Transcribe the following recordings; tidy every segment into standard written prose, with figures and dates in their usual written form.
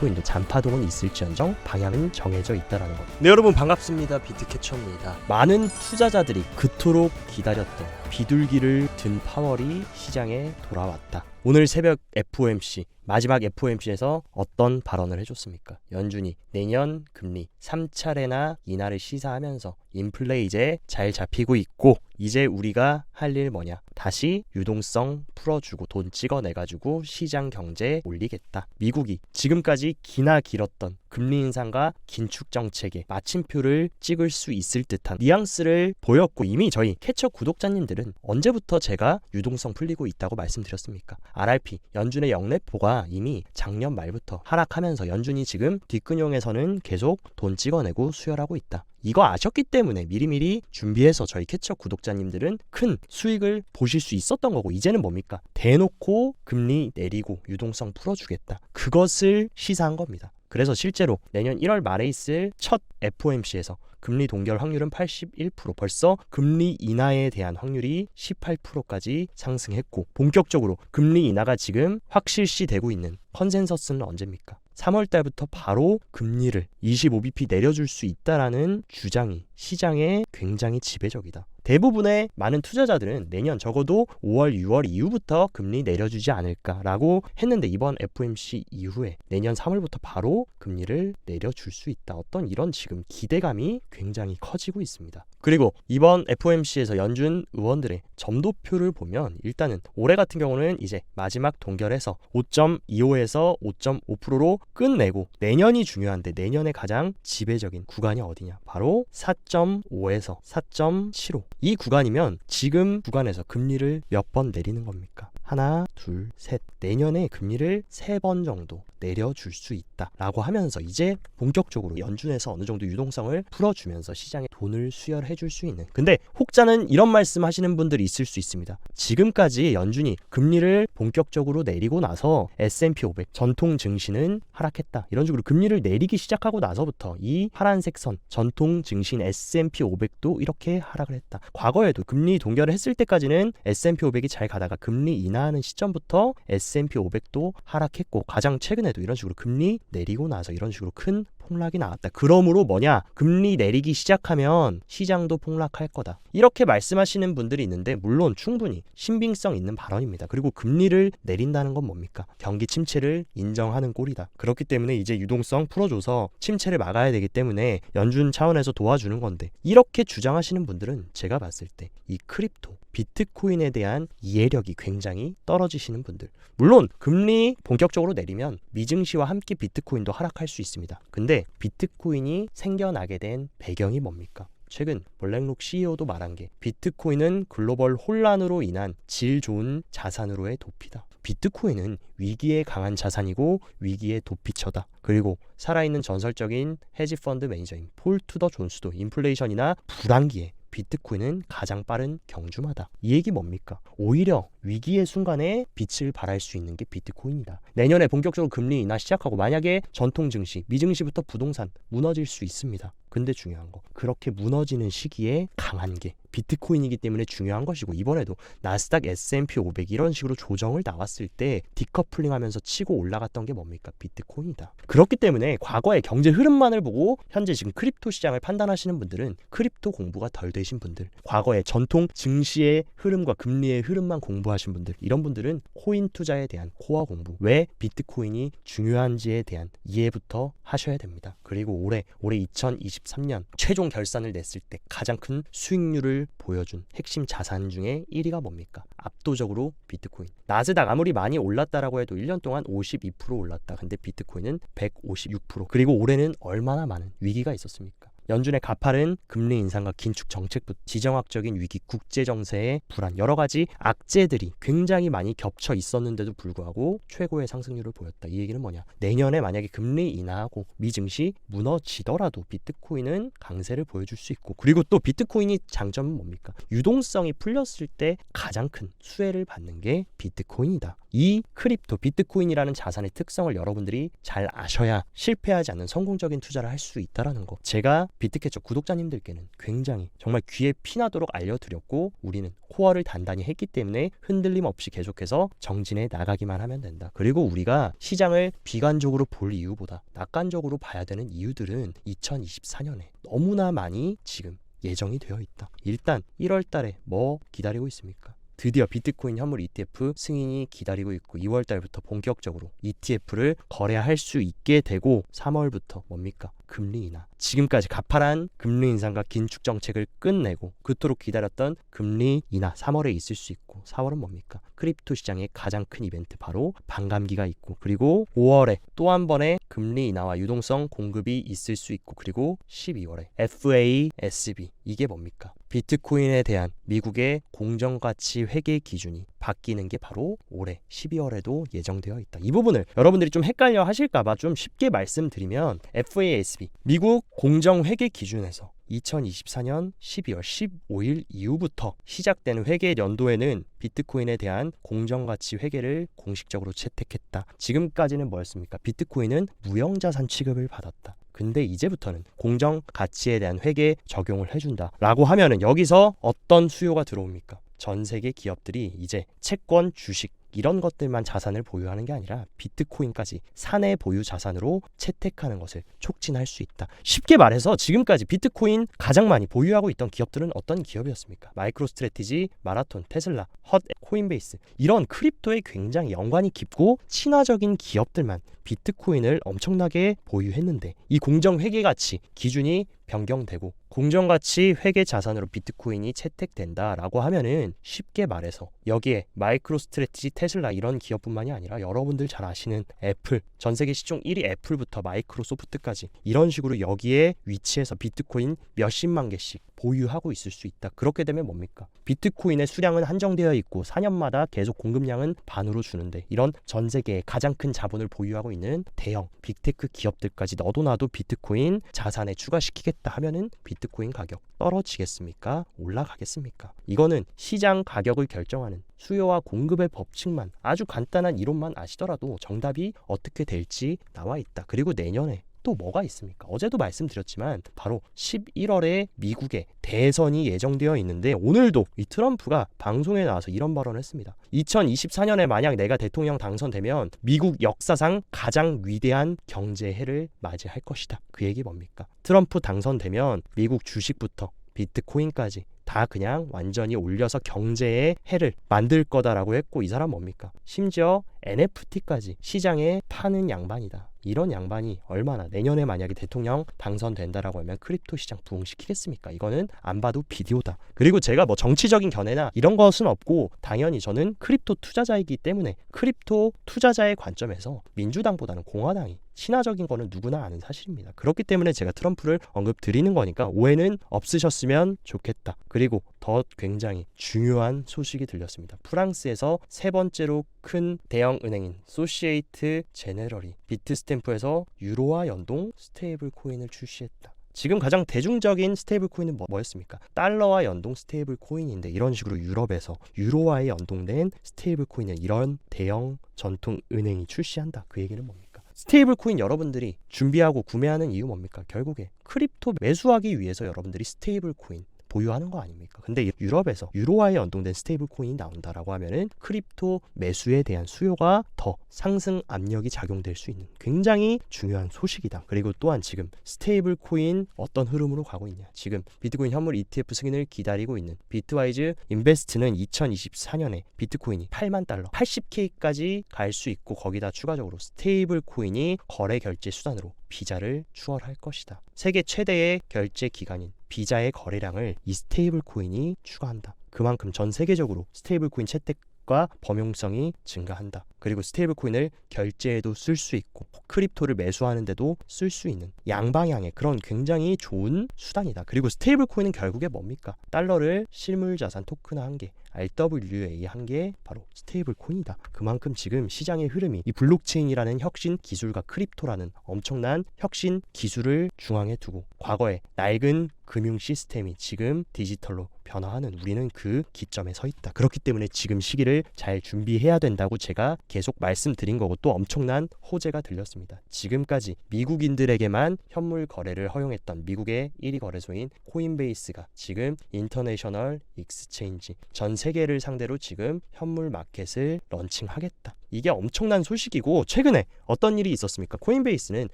비트코인도 잔파동은 있을지언정 방향은 정해져 있다라는 것. 네, 여러분 반갑습니다. 비트캐쳐입니다. 많은 투자자들이 그토록 기다렸던 비둘기를 든 파월이 시장에 돌아왔다. 오늘 새벽 FOMC, 마지막 FOMC에서 어떤 발언을 해줬습니까? 연준이 내년 금리 3차례나 인하를 시사하면서 인플레 이제 잘 잡히고 있고 이제 우리가 할 일 뭐냐? 다시 유동성 풀어주고 돈 찍어내가지고 시장 경제 올리겠다. 미국이 지금까지 기나 길었던 금리 인상과 긴축 정책에 마침표를 찍을 수 있을 듯한 뉘앙스를 보였고, 이미 저희 캐쳐 구독자님들은 언제부터 제가 유동성 풀리고 있다고 말씀드렸습니까? RRP, 연준의 영래포가 이미 작년 말부터 하락하면서 연준이 지금 뒷근용에서는 계속 돈 찍어내고 수혈하고 있다. 이거 아셨기 때문에 미리미리 준비해서 저희 캐쳐 구독자님들은 큰 수익을 보실 수 있었던 거고, 이제는 뭡니까? 대놓고 금리 내리고 유동성 풀어주겠다. 그것을 시사한 겁니다. 그래서 실제로 내년 1월 말에 있을 첫 FOMC에서 금리 동결 확률은 81%, 벌써 금리 인하에 대한 확률이 18%까지 상승했고, 본격적으로 금리 인하가 지금 확실시되고 있는 컨센서스는 언제입니까? 3월 달부터 바로 금리를 25bp 내려줄 수 있다라는 주장이 시장에 굉장히 지배적이다. 대부분의 많은 투자자들은 내년 적어도 5월, 6월 이후부터 금리 내려주지 않을까라고 했는데, 이번 FOMC 이후에 내년 3월부터 바로 금리를 내려줄 수 있다. 어떤 이런 지금 기대감이 굉장히 커지고 있습니다. 그리고 이번 FOMC에서 연준 의원들의 점도표를 보면 일단은 올해 같은 경우는 이제 마지막 동결해서 5.25에서 5.5%로 끝내고, 내년이 중요한데 내년에 가장 지배적인 구간이 어디냐? 바로 4.5에서 4.75. 이 구간이면 지금 구간에서 금리를 몇 번 내리는 겁니까? 하나, 둘, 셋. 내년에 금리를 3번 정도 내려줄 수 있다라고 하면서 이제 본격적으로 연준에서 어느 정도 유동성을 풀어주면서 시장에 돈을 수혈해 줄 수 있는. 근데 혹자는 이런 말씀 하시는 분들이 있을 수 있습니다. 지금까지 연준이 금리를 본격적으로 내리고 나서 S&P 500 전통 증시는 하락했다. 이런 식으로 금리를 내리기 시작하고 나서부터 이 파란색 선 전통 증시인 S&P 500도 이렇게 하락을 했다. 과거에도 금리 동결을 했을 때까지는 S&P 500이 잘 가다가 금리 인하하는 시점부터 S&P 500도 하락했고, 가장 최근에도 이런 식으로 금리 내리고 나서 이런 식으로 큰 폭락이 나왔다. 그러므로 뭐냐? 금리 내리기 시작하면 시장도 폭락할 거다. 이렇게 말씀하시는 분들이 있는데, 물론 충분히 신빙성 있는 발언입니다. 그리고 금리를 내린다는 건 뭡니까? 경기 침체를 인정하는 꼴이다. 그렇기 때문에 이제 유동성 풀어줘서 침체를 막아야 되기 때문에 연준 차원에서 도와주는 건데, 이렇게 주장하시는 분들은 제가 봤을 때 이 크립토, 비트코인에 대한 이해력이 굉장히 떨어지시는 분들. 물론 금리 본격적으로 내리면 미증시와 함께 비트코인도 하락할 수 있습니다. 근데 비트코인이 생겨나게 된 배경이 뭡니까? 최근 블랙록 CEO도 말한 게, 비트코인은 글로벌 혼란으로 인한 질 좋은 자산으로의 도피다. 비트코인은 위기에 강한 자산이고 위기의 도피처다. 그리고 살아있는 전설적인 헤지펀드 매니저인 폴 투더 존스도 인플레이션이나 불황기에 비트코인은 가장 빠른 경주마다. 이 얘기 뭡니까? 오히려 위기의 순간에 빛을 발할 수 있는 게 비트코인이다. 내년에 본격적으로 금리 인하 시작하고 만약에 전통 증시, 미증시부터 부동산 무너질 수 있습니다. 근데 중요한 거, 그렇게 무너지는 시기에 강한 게 비트코인이기 때문에 중요한 것이고, 이번에도 나스닥 S&P 500 이런 식으로 조정을 나왔을 때 디커플링 하면서 치고 올라갔던 게 뭡니까? 비트코인이다. 그렇기 때문에 과거의 경제 흐름만을 보고 현재 지금 크립토 시장을 판단하시는 분들은 크립토 공부가 덜 되신 분들, 과거의 전통 증시의 흐름과 금리의 흐름만 공부하신 분들, 이런 분들은 코인 투자에 대한 코어 공부, 왜 비트코인이 중요한지에 대한 이해부터 하셔야 됩니다. 그리고 올해 2023년 최종 결산을 냈을 때 가장 큰 수익률을 보여준 핵심 자산 중에 1위가 뭡니까? 압도적으로 비트코인. 나스닥 아무리 많이 올랐다라고 해도 1년 동안 52% 올랐다. 근데 비트코인은 156%. 그리고 올해는 얼마나 많은 위기가 있었습니까? 연준의 가파른 금리 인상과 긴축 정책부터 지정학적인 위기, 국제정세의 불안, 여러 가지 악재들이 굉장히 많이 겹쳐 있었는데도 불구하고 최고의 상승률을 보였다. 이 얘기는 뭐냐? 내년에 만약에 금리 인하하고 미증시 무너지더라도 비트코인은 강세를 보여줄 수 있고, 그리고 또 비트코인이 장점은 뭡니까? 유동성이 풀렸을 때 가장 큰 수혜를 받는 게 비트코인이다. 이 크립토, 비트코인이라는 자산의 특성을 여러분들이 잘 아셔야 실패하지 않는 성공적인 투자를 할 수 있다는 거. 제가 비트캐쳐 구독자님들께는 굉장히 정말 귀에 피나도록 알려드렸고 우리는 코어를 단단히 했기 때문에 흔들림 없이 계속해서 정진해 나가기만 하면 된다. 그리고 우리가 시장을 비관적으로 볼 이유보다 낙관적으로 봐야 되는 이유들은 2024년에 너무나 많이 지금 예정이 되어 있다. 일단 1월 달에 뭐 기다리고 있습니까? 드디어 비트코인 현물 ETF 승인이 기다리고 있고 2월 달부터 본격적으로 ETF를 거래할 수 있게 되고 3월부터 뭡니까? 금리 인하. 지금까지 가파른 금리 인상과 긴축 정책을 끝내고 그토록 기다렸던 금리 인하 3월에 있을 수 있고 4월은 뭡니까? 크립토 시장의 가장 큰 이벤트 바로 반감기가 있고 그리고 5월에 또 한 번의 금리 인하와 유동성 공급이 있을 수 있고 그리고 12월에 FASB 이게 뭡니까? 비트코인에 대한 미국의 공정가치 회계 기준이 바뀌는 게 바로 올해 12월에도 예정되어 있다. 이 부분을 여러분들이 좀 헷갈려 하실까봐 좀 쉽게 말씀드리면 FASB 미국 공정회계 기준에서 2024년 12월 15일 이후부터 시작되는 회계 연도에는 비트코인에 대한 공정가치 회계를 공식적으로 채택했다. 지금까지는 뭐였습니까? 비트코인은 무형자산 취급을 받았다. 근데 이제부터는 공정가치에 대한 회계 적용을 해준다 라고 하면은 여기서 어떤 수요가 들어옵니까? 전 세계 기업들이 이제 채권, 주식 이런 것들만 자산을 보유하는 게 아니라 비트코인까지 사내 보유 자산으로 채택하는 것을 촉진할 수 있다. 쉽게 말해서 지금까지 비트코인 가장 많이 보유하고 있던 기업들은 어떤 기업이었습니까? 마이크로스트래티지, 마라톤, 테슬라, 헛, 코인베이스 이런 크립토에 굉장히 연관이 깊고 친화적인 기업들만 비트코인을 엄청나게 보유했는데 이 공정회계가치 기준이 변경되고 공정가치 회계 자산으로 비트코인이 채택된다라고 하면은 쉽게 말해서 여기에 마이크로스트래티지, 테슬라 이런 기업뿐만이 아니라 여러분들 잘 아시는 애플, 전 세계 시총 1위 애플부터 마이크로소프트까지 이런 식으로 여기에 위치해서 비트코인 몇십만 개씩 보유하고 있을 수 있다. 그렇게 되면 뭡니까? 비트코인의 수량은 한정되어 있고 4년마다 계속 공급량은 반으로 주는데 이런 전 세계의 가장 큰 자본을 보유하고 있는 대형 빅테크 기업들까지 너도 나도 비트코인 자산에 추가시키겠다 하면은 비트코인 가격 떨어지겠습니까? 올라가겠습니까? 이거는 시장 가격을 결정하는 수요와 공급의 법칙만 아주 간단한 이론만 아시더라도 정답이 어떻게 될지 나와 있다. 그리고 내년에 또 뭐가 있습니까? 어제도 말씀드렸지만 바로 11월에 미국의 대선이 예정되어 있는데 오늘도 이 트럼프가 방송에 나와서 이런 발언을 했습니다. 2024년에 만약 내가 대통령 당선되면 미국 역사상 가장 위대한 경제해를 맞이할 것이다. 그 얘기 뭡니까? 트럼프 당선되면 미국 주식부터 비트코인까지 다 그냥 완전히 올려서 경제의 해를 만들 거다라고 했고 이 사람 뭡니까? 심지어 NFT까지 시장에 파는 양반이다. 이런 양반이 얼마나 내년에 만약에 대통령 당선된다라고 하면 크립토 시장 부흥시키겠습니까? 이거는 안 봐도 비디오다. 그리고 제가 뭐 정치적인 견해나 이런 것은 없고 당연히 저는 크립토 투자자이기 때문에 크립토 투자자의 관점에서 민주당보다는 공화당이 친화적인 거는 누구나 아는 사실입니다. 그렇기 때문에 제가 트럼프를 언급드리는 거니까 오해는 없으셨으면 좋겠다. 그리고 더 굉장히 중요한 소식이 들렸습니다. 프랑스에서 세 번째로 큰 대형 은행인 소시에이트 제네럴이 비트스탬프에서 유로화 연동 스테이블 코인을 출시했다. 지금 가장 대중적인 스테이블 코인은 뭐였습니까? 달러와 연동 스테이블 코인인데 이런 식으로 유럽에서 유로화에 연동된 스테이블 코인을 이런 대형 전통 은행이 출시한다. 그 얘기는 뭡니까? 스테이블 코인 여러분들이 준비하고 구매하는 이유 뭡니까? 결국에 크립토 매수하기 위해서 여러분들이 스테이블 코인 보유하는 거 아닙니까? 근데 유럽에서 유로화에 연동된 스테이블 코인이 나온다라고 하면은 크립토 매수에 대한 수요가 더 상승 압력이 작용될 수 있는 굉장히 중요한 소식이다. 그리고 또한 지금 스테이블 코인 어떤 흐름으로 가고 있냐? 지금 비트코인 현물 ETF 승인을 기다리고 있는 비트와이즈 인베스트는 2024년에 비트코인이 8만 달러, 80K까지 갈 수 있고 거기다 추가적으로 스테이블 코인이 거래 결제 수단으로 비자를 추월할 것이다. 세계 최대의 결제 기관인 비자의 거래량을 이 스테이블 코인이 추가한다. 그만큼 전 세계적으로 스테이블 코인 채택과 범용성이 증가한다. 그리고 스테이블 코인을 결제에도 쓸 수 있고 크립토를 매수하는데도 쓸 수 있는 양방향의 그런 굉장히 좋은 수단이다. 그리고 스테이블 코인은 결국에 뭡니까? 달러를 실물 자산 토큰화한 게 RWA 한 게 바로 스테이블 코인이다. 그만큼 지금 시장의 흐름이 이 블록체인이라는 혁신 기술과 크립토라는 엄청난 혁신 기술을 중앙에 두고 과거에 낡은 금융 시스템이 지금 디지털로 변화하는 우리는 그 기점에 서 있다. 그렇기 때문에 지금 시기를 잘 준비해야 된다고 제가 계속 말씀드린 거고 또 엄청난 호재가 들렸습니다. 지금까지 미국인들에게만 현물 거래를 허용했던 미국의 1위 거래소인 코인베이스가 지금 인터내셔널 익스체인지 전 세계를 상대로 지금 현물 마켓을 런칭하겠다. 이게 엄청난 소식이고 최근에 어떤 일이 있었습니까? 코인베이스는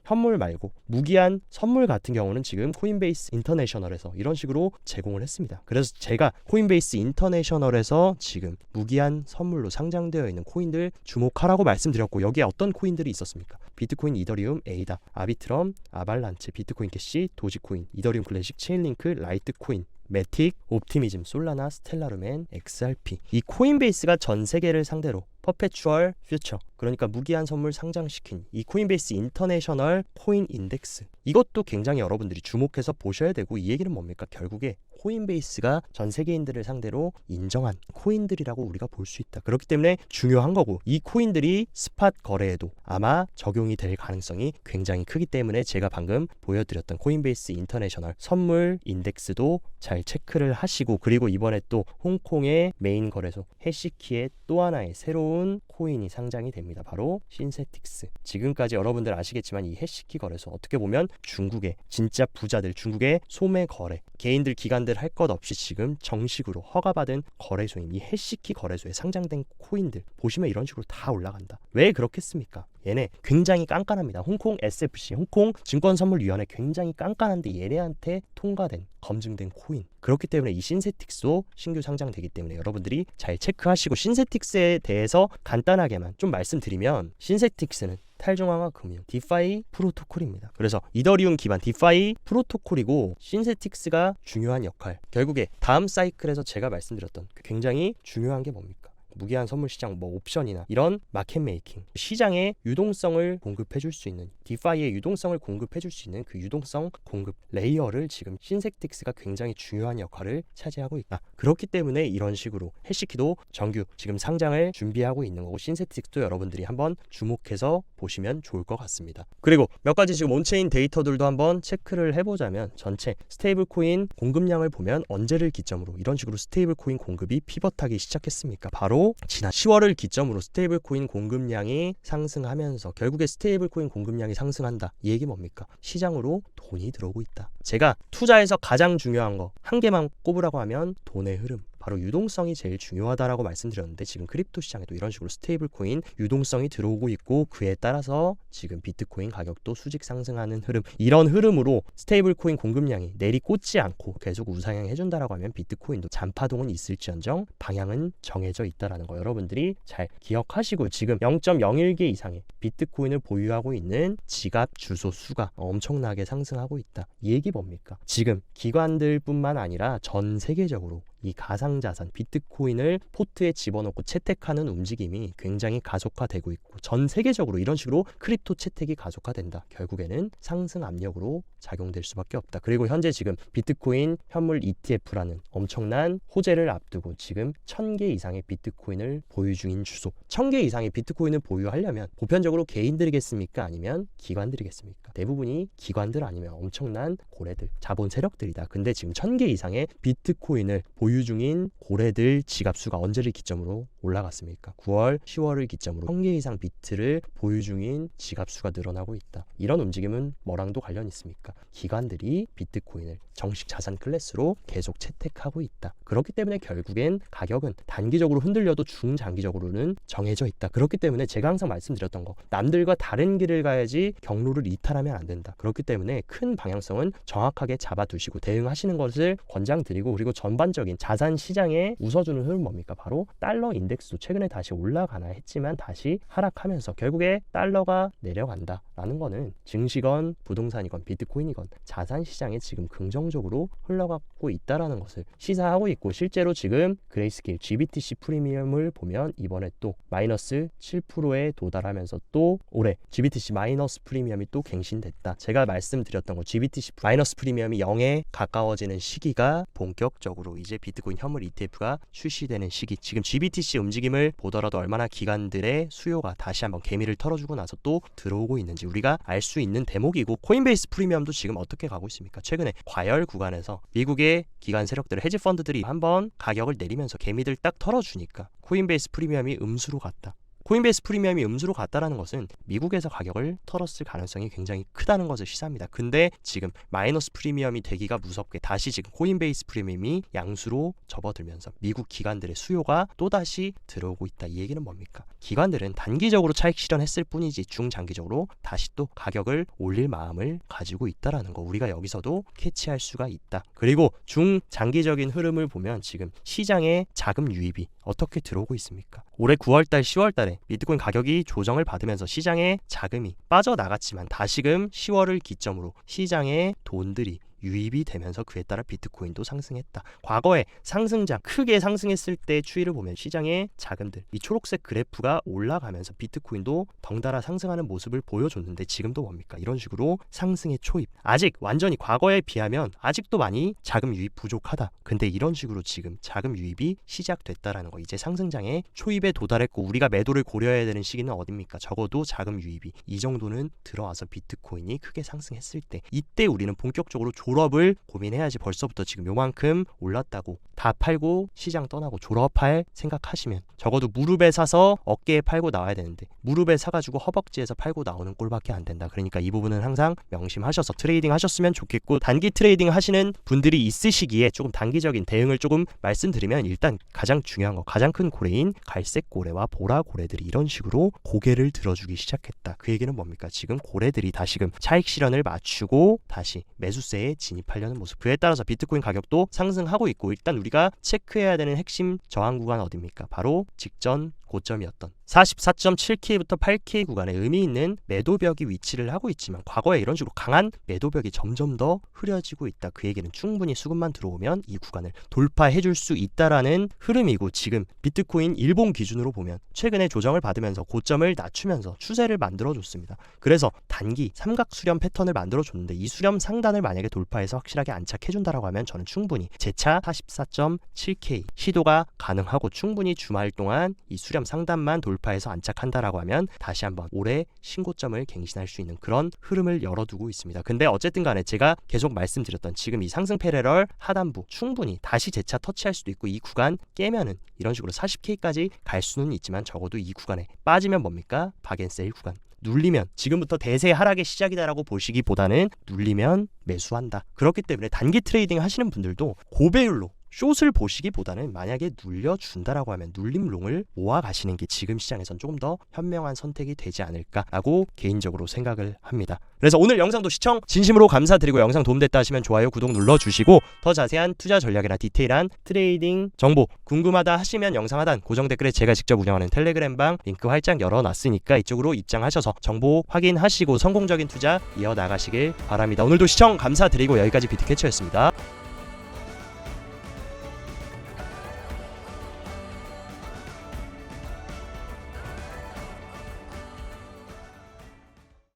현물 말고 무기한 선물 같은 경우는 지금 코인베이스 인터내셔널에서 이런 식으로 제공을 했습니다. 그래서 제가 코인베이스 인터내셔널에서 지금 무기한 선물로 상장되어 있는 코인들 주목하라고 말씀드렸고 여기에 어떤 코인들이 있었습니까? 비트코인, 이더리움, 에이다, 아비트럼, 아발란체, 비트코인 캐시, 도지코인, 이더리움 클래식, 체인링크, 라이트코인, 매틱, 옵티미즘, 솔라나, 스텔라룸앤 XRP. 이 코인베이스가 전 세계를 상대로 퍼페추얼 퓨처, 그러니까 무기한 선물 상장시킨 이 코인베이스 인터내셔널 코인 인덱스, 이것도 굉장히 여러분들이 주목해서 보셔야 되고, 이 얘기는 뭡니까? 결국에 코인베이스가 전 세계인들을 상대로 인정한 코인들이라고 우리가 볼 수 있다. 그렇기 때문에 중요한 거고, 이 코인들이 스팟 거래에도 아마 적용이 될 가능성이 굉장히 크기 때문에 제가 방금 보여드렸던 코인베이스 인터내셔널 선물 인덱스도 잘 체크를 하시고, 그리고 이번에 또 홍콩의 메인 거래소 해시키의 또 하나의 새로운 코인이 상장이 됩니다. 바로 신세틱스. 지금까지 여러분들 아시겠지만 이 해시키 거래소 어떻게 보면 중국의 진짜 부자들, 중국의 소매 거래, 개인들 기관들 할 것 없이 지금 정식으로 허가받은 거래소인 이 해시키 거래소에 상장된 코인들 보시면 이런 식으로 다 올라간다. 왜 그렇겠습니까? 얘네 굉장히 깐깐합니다. 홍콩 SFC, 홍콩 증권선물위원회 굉장히 깐깐한데 얘네한테 통과된, 검증된 코인. 그렇기 때문에 이 신세틱스도 신규 상장되기 때문에 여러분들이 잘 체크하시고, 신세틱스에 대해서 간단하게만 좀 말씀드리면, 신세틱스는 탈중앙화 금융 디파이 프로토콜입니다. 그래서 이더리움 기반 디파이 프로토콜이고, 신세틱스가 중요한 역할, 결국에 다음 사이클에서 제가 말씀드렸던 굉장히 중요한 게 뭡니까? 무기한 선물 시장, 옵션이나 이런 마켓 메이킹, 시장의 유동성을 공급해 줄 수 있는, 디파이의 유동성을 공급해 줄 수 있는 그 유동성 공급 레이어를 지금 신세틱스가 굉장히 중요한 역할을 차지하고 있다. 그렇기 때문에 이런 식으로 해시키도 정규 지금 상장을 준비하고 있는 거고, 신세틱스도 여러분들이 한번 주목해서 보시면 좋을 것 같습니다. 그리고 몇 가지 지금 온체인 데이터들도 한번 체크를 해보자면, 전체 스테이블 코인 공급량을 보면 언제를 기점으로 이런 식으로 스테이블 코인 공급이 피벗하기 시작했습니까? 바로 지난 10월을 기점으로 스테이블 코인 공급량이 상승하면서, 결국에 스테이블 코인 공급량이 상승한다. 이 얘기 뭡니까? 시장으로 돈이 들어오고 있다. 제가 투자에서 가장 중요한 거 한 개만 꼽으라고 하면 돈의 흐름, 바로 유동성이 제일 중요하다라고 말씀드렸는데, 지금 크립토 시장에도 이런 식으로 스테이블 코인 유동성이 들어오고 있고, 그에 따라서 지금 비트코인 가격도 수직 상승하는 흐름, 이런 흐름으로 스테이블 코인 공급량이 내리꽂지 않고 계속 우상향 해준다라고 하면 비트코인도 잔파동은 있을지언정 방향은 정해져 있다라는 거 여러분들이 잘 기억하시고, 지금 0.01개 이상의 비트코인을 보유하고 있는 지갑 주소 수가 엄청나게 상승하고 있다. 이 얘기 뭡니까? 지금 기관들뿐만 아니라 전 세계적으로 이 가상자산 비트코인을 포트에 집어넣고 채택하는 움직임이 굉장히 가속화되고 있고, 전 세계적으로 이런 식으로 크립토 채택이 가속화된다. 결국에는 상승 압력으로 작용될 수밖에 없다. 그리고 현재 지금 비트코인 현물 ETF라는 엄청난 호재를 앞두고 지금 1000개 이상의 비트코인을 보유 중인 주소, 1000개 이상의 비트코인을 보유하려면 보편적으로 개인들이겠습니까? 아니면 기관들이겠습니까? 대부분이 기관들 아니면 엄청난 고래들, 자본 세력들이다. 근데 지금 1000개 이상의 비트코인을 보유 중인 고래들 지갑수가 언제를 기점으로 올라갔습니까? 9월, 10월을 기점으로 1000개 이상 비트를 보유 중인 지갑수가 늘어나고 있다. 이런 움직임은 뭐랑도 관련 있습니까? 기관들이 비트코인을 정식 자산 클래스로 계속 채택하고 있다. 그렇기 때문에 결국엔 가격은 단기적으로 흔들려도 중장기적으로는 정해져 있다. 그렇기 때문에 제가 항상 말씀드렸던 거, 남들과 다른 길을 가야지 경로를 이탈하면 안 된다. 그렇기 때문에 큰 방향성은 정확하게 잡아두시고 대응하시는 것을 권장드리고, 그리고 전반적인 자산 시장에 웃어주는 흐름 뭡니까? 바로 달러 인덱스도 최근에 다시 올라가나 했지만 다시 하락하면서 결국에 달러가 내려간다라는 거는 증시건 부동산이건 비트코인이건 자산 시장에 지금 긍정적으로 흘러가고 있다라는 것을 시사하고 있고, 실제로 지금 그레이스케일 GBTC 프리미엄을 보면 이번에 또 마이너스 7%에 도달하면서 또 올해 GBTC 마이너스 프리미엄이 또 갱신됐다. 제가 말씀드렸던 거 GBTC 마이너스 프리미엄이 0에 가까워지는 시기가 본격적으로 이제 비트코인 현물 ETF가 출시되는 시기, 지금 GBTC 움직임을 보더라도 얼마나 기관들의 수요가 다시 한번 개미를 털어주고 나서 또 들어오고 있는지 우리가 알 수 있는 대목이고, 코인베이스 프리미엄도 지금 어떻게 가고 있습니까? 최근에 과열 구간에서 미국의 기관 세력들, 헤지 펀드들이 한번 가격을 내리면서 개미들 딱 털어주니까 코인베이스 프리미엄이 음수로 갔다. 코인베이스 프리미엄이 음수로 갔다라는 것은 미국에서 가격을 털었을 가능성이 굉장히 크다는 것을 시사합니다. 근데 지금 마이너스 프리미엄이 되기가 무섭게 다시 지금 코인베이스 프리미엄이 양수로 접어들면서 미국 기관들의 수요가 또다시 들어오고 있다. 이 얘기는 뭡니까? 기관들은 단기적으로 차익 실현했을 뿐이지 중장기적으로 다시 또 가격을 올릴 마음을 가지고 있다라는 거 우리가 여기서도 캐치할 수가 있다. 그리고 중장기적인 흐름을 보면 지금 시장의 자금 유입이 어떻게 들어오고 있습니까? 올해 9월달, 10월달에 비트코인 가격이 조정을 받으면서 시장에 자금이 빠져나갔지만 다시금 10월을 기점으로 시장에 돈들이 유입이 되면서 그에 따라 비트코인도 상승했다. 과거에 상승장 크게 상승했을 때 추이를 보면 시장의 자금들, 이 초록색 그래프가 올라가면서 비트코인도 덩달아 상승하는 모습을 보여줬는데 지금도 뭡니까? 이런 식으로 상승의 초입. 아직 완전히 과거에 비하면 아직도 많이 자금 유입 부족하다. 근데 이런 식으로 지금 자금 유입이 시작됐다라는 거. 이제 상승장의 초입에 도달했고 우리가 매도를 고려해야 되는 시기는 어딥니까? 적어도 자금 유입이 이 정도는 들어와서 비트코인이 크게 상승했을 때, 이때 우리는 본격적으로 졸업을 고민해야지. 벌써부터 지금 요만큼 올랐다고 다 팔고 시장 떠나고 졸업할 생각하시면 적어도 무릎에 사서 어깨에 팔고 나와야 되는데 무릎에 사가지고 허벅지에서 팔고 나오는 꼴밖에 안 된다. 그러니까 이 부분은 항상 명심하셔서 트레이딩 하셨으면 좋겠고, 단기 트레이딩 하시는 분들이 있으시기에 조금 단기적인 대응을 조금 말씀드리면, 일단 가장 중요한 거, 가장 큰 고래인 갈색 고래와 보라 고래들이 이런 식으로 고개를 들어주기 시작했다. 그 얘기는 뭡니까? 지금 고래들이 다시금 차익 실현을 맞추고 다시 매수세에 진입하려는 모습. 그에 따라서 비트코인 가격도 상승하고 있고, 일단 우리가 체크해야 되는 핵심 저항 구간 어딥니까? 바로 직전 고점이었던 44.7K부터 8K 구간에 의미 있는 매도벽이 위치를 하고 있지만 과거에 이런 식으로 강한 매도벽이 점점 더 흐려지고 있다. 그 얘기는 충분히 수급만 들어오면 이 구간을 돌파해 줄 수 있다라는 흐름이고, 지금 비트코인 일본 기준으로 보면 최근에 조정을 받으면서 고점을 낮추면서 추세를 만들어줬습니다. 그래서 단기 삼각 수렴 패턴을 만들어줬는데 이 수렴 상단을 만약에 돌파해서 확실하게 안착해준다라고 하면 저는 충분히 재차 44.7K 시도가 가능하고, 충분히 주말 동안 이 수렴 상단만 돌파해서 안착한다라고 하면 다시 한번 올해 신고점을 갱신할 수 있는 그런 흐름을 열어두고 있습니다. 근데 어쨌든 간에 제가 계속 말씀드렸던 지금 이 상승 패러럴 하단부 충분히 다시 재차 터치할 수도 있고, 이 구간 깨면은 이런 식으로 40K까지 갈 수는 있지만 적어도 이 구간에 빠지면 뭡니까? 박앤세일 구간. 눌리면 지금부터 대세 하락의 시작이다라고 보시기보다는 눌리면 매수한다. 그렇기 때문에 단기 트레이딩 하시는 분들도 고배율로 숏을 보시기보다는 만약에 눌려준다라고 하면 눌림롱을 모아가시는 게 지금 시장에선 조금 더 현명한 선택이 되지 않을까라고 개인적으로 생각을 합니다. 그래서 오늘 영상도 시청 진심으로 감사드리고, 영상 도움됐다 하시면 좋아요, 구독 눌러주시고, 더 자세한 투자 전략이나 디테일한 트레이딩 정보 궁금하다 하시면 영상 하단 고정 댓글에 제가 직접 운영하는 텔레그램방 링크 활짝 열어놨으니까 이쪽으로 입장하셔서 정보 확인하시고 성공적인 투자 이어나가시길 바랍니다. 오늘도 시청 감사드리고 여기까지 비트캐쳐였습니다.